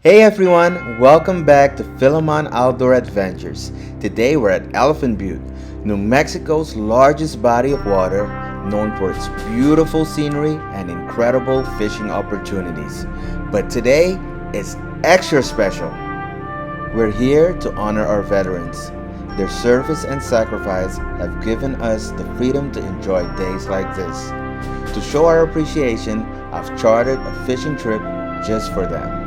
Hey everyone, welcome back to Philemon Outdoor Adventures. Today we're at Elephant Butte, New Mexico's largest body of water, known for its beautiful scenery and incredible fishing opportunities. But today is extra special. We're here to honor our veterans. Their service and sacrifice have given us the freedom to enjoy days like this. To show our appreciation, I've chartered a fishing trip just for them.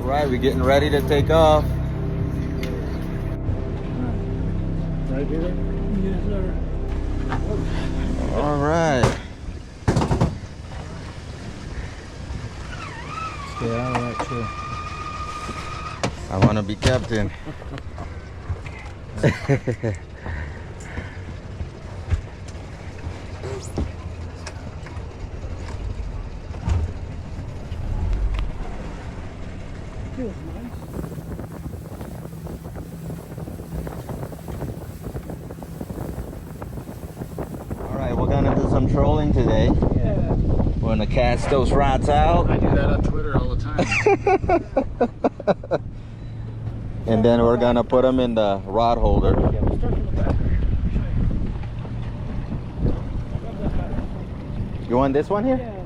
Alright, we're getting ready to take off. Right here? Yes, sir. Alright. Stay out of that chair. I want to be captain. Feels nice. Alright, we're gonna do some trolling today. Yeah. We're gonna cast those rods out. I do that on Twitter all the time. And then we're gonna put them in the rod holder. Yeah, we'll start from the back. You want this one here? Yeah.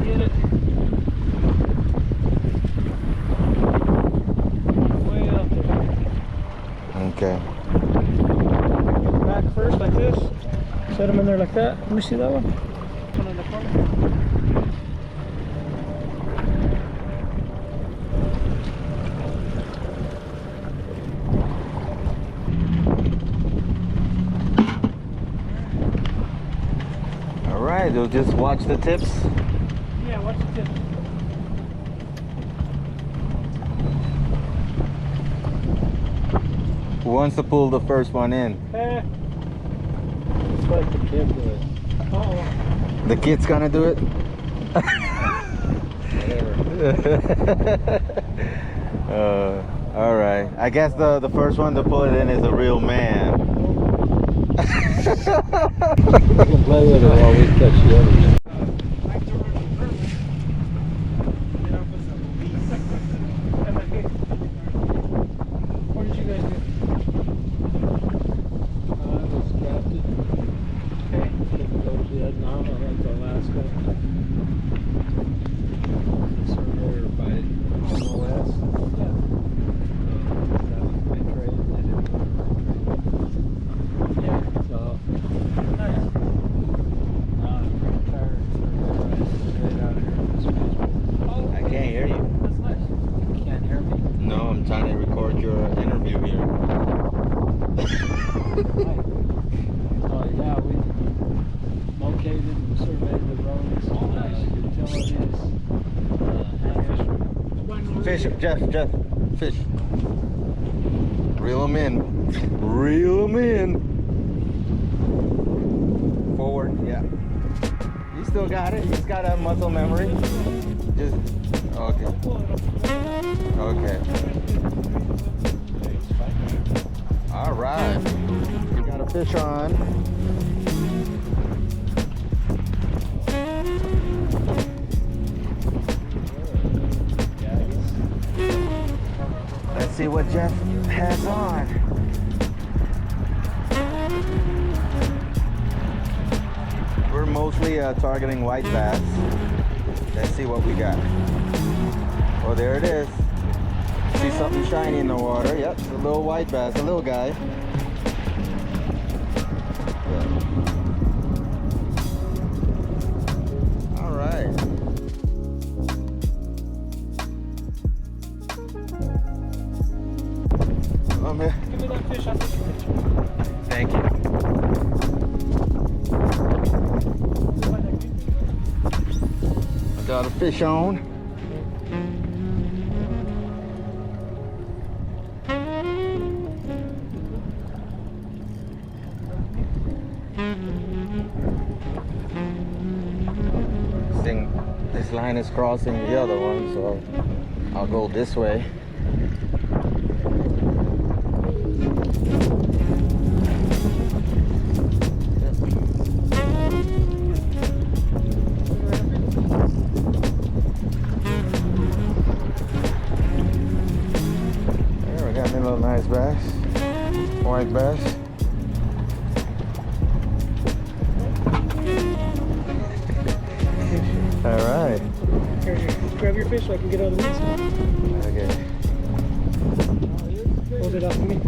Get it. Way up there. Okay. Back first, like this. Set them in there like that. Let me see that one. One in the corner. Alright, you'll just watch the tips. Yeah, watch the tip. Who wants to pull the first one in? It's like the kid do it. Oh. The kid's gonna do it? Alright. I guess the first one to pull it in is a real man. You can play with it while we catch the others. What did you guys do? I was captain. Okay. Didn't go to Vietnam. I went to Alaska. Surveyor by MOS. Yeah. That was my trade. I didn't go to my trade. Yeah. So, nice. I'm retired surveyor. I straight out here in this place. Oh, I can't hear you. that's nice. You can't hear me? No, I'm trying to record your interview here. Oh yeah, we located and surveyed the roads, utilities, Fish, Jeff, fish. Reel them in. Reel them in. Forward, yeah. You still got it. He's got a muscle memory. Just, okay. Okay. All right. We got a fish on. Let's see what Jeff has on. We're mostly targeting white bass. Let's see what we got. Oh, there it is. See something shiny in the water. Yep, it's a little white bass, a little guy. All right. Oh man. Give me that fish, I'll take a picture. Thank you. I got a fish on. This line is crossing the other one, so I'll go this way. There we got me a little nice bass, white bass. All right. Here, grab your fish so I can get all the weeds. Okay. Hold it off of me.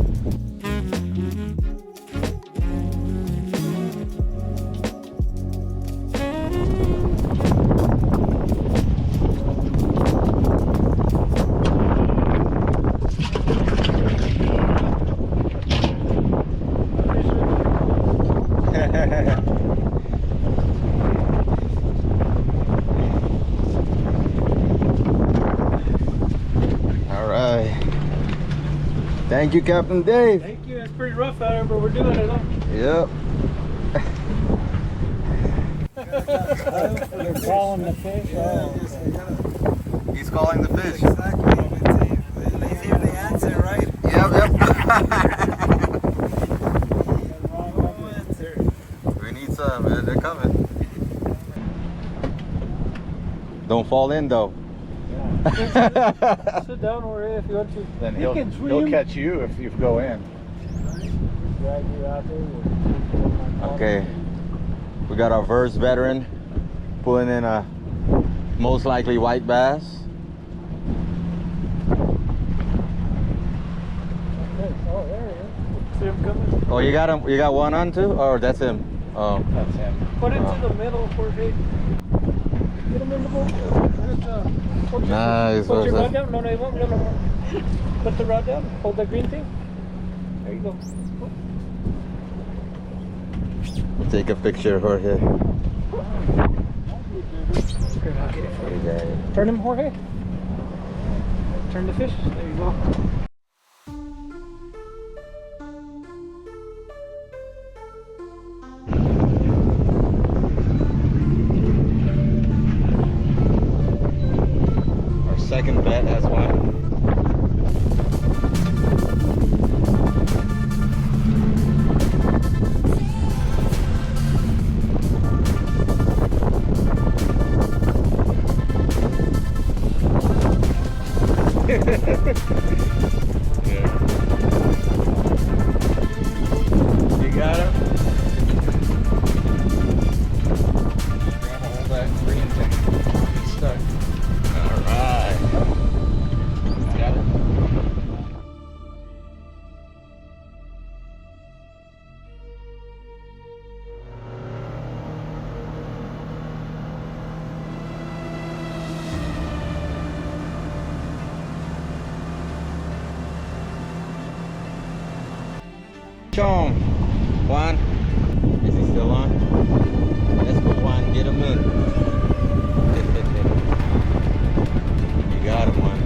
Thank you, Captain Dave. Thank you. It's pretty rough out here, but we're doing it, huh? Yep. They're calling the fish. He's calling the fish. Exactly. They hear the answer, right? Wrong answer. We need some, man. They're coming. Don't fall in, though. Sit down over here if you want to. Then You can swim. he'll catch you if you go in. Drag you out there. Okay. We got our verse veteran pulling in a most likely white bass. Oh, there he is. See him coming? Oh, you got him? You got one on too? Or that's him? Oh. That's him. Put it to the middle, Jorge. Get him in the boat. Nice. Put your What's rod that? down. No, you won't. No. Put the rod down. Hold the green thing. There you go. Take a picture, Jorge. Turn him, Jorge. Turn the fish. There you go. Our second bet has one. You got him? Hold that green thing. It's stuck. Alright. Got it? Show him. Juan. Is he still on? Let's go, Juan. Get him in. You got him, Juan.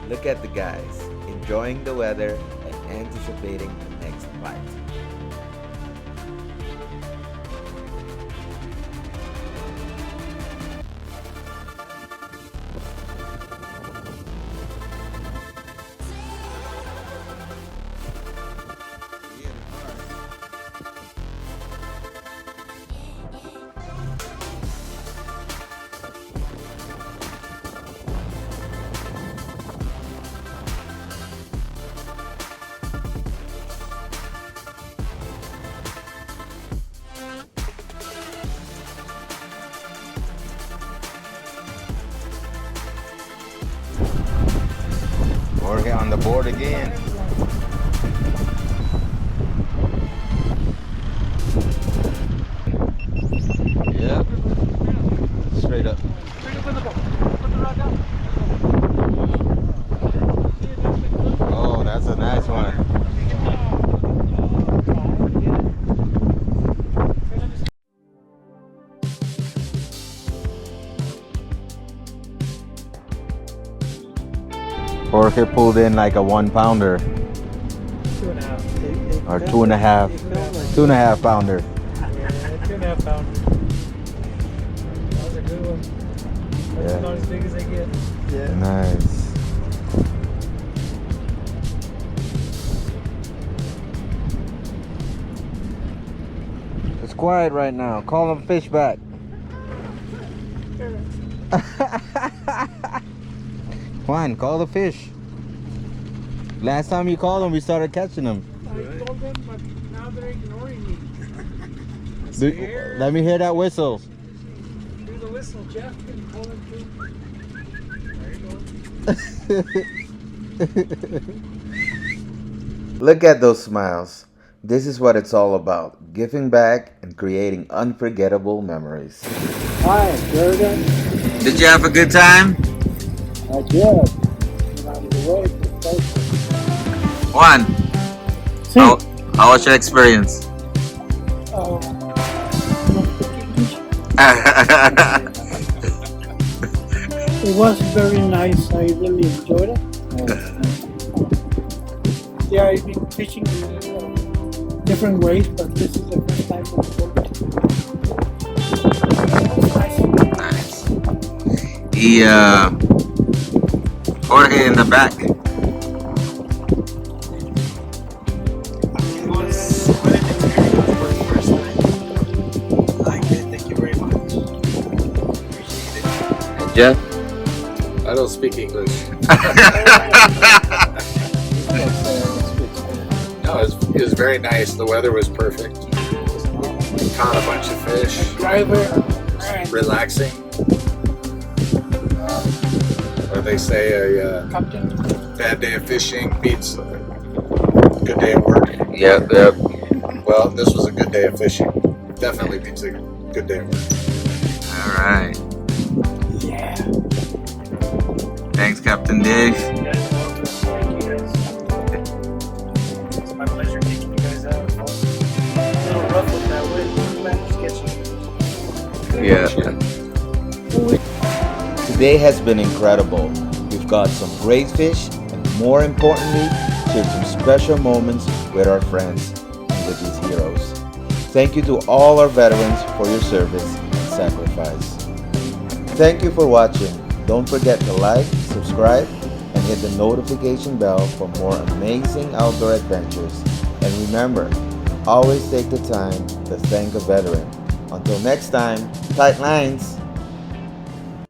Look at the guys, enjoying the weather and anticipating the next bite. Jorge on the board again. Yep. Straight up. Oh, that's a nice one. Jorge pulled in like a 1 pounder 2.5. or 2.5, 2.5 pounder. Yeah, 2.5 pounds. That was a good one. That's Yeah. about as big as they get. Yeah. Nice. It's quiet right now. Call them fish back. Juan, call the fish. Last time you called them, we started catching them. I told them, but now they're ignoring me. Let me hear that whistle. Do the whistle, Jeff, and call them too. There you go. Look at those smiles. This is what it's all about. Giving back and creating unforgettable memories. Hi, Jordan. Did you have a good time? I did. Juan, how was your experience? It was very nice. I really enjoyed it. Yeah, I've been fishing different ways, but this is the first time I've worked. Nice. Jorge in the back. It was quite an experience for the first time. I liked it. Thank you very much. Appreciate it. Jeff? I don't speak English. No, it was very nice. The weather was perfect. Caught a bunch of fish. Driver. Relaxing. Or they say a Captain. bad day of fishing beats a good day of work. Yep. Well, this was a good day of fishing. Definitely beats a good day of work. All right. Yeah. Thanks, Captain Dave. You guys are welcome. Thank you guys. It's my pleasure taking you guys out. It's a little rough with that wind. Managed to catch you. Yeah. Today has been incredible. We've got some great fish and more importantly, shared some special moments with our friends and with these heroes. Thank you to all our veterans for your service and sacrifice. Thank you for watching. Don't forget to like, subscribe, and hit the notification bell for more amazing outdoor adventures. And remember, always take the time to thank a veteran. Until next time, tight lines!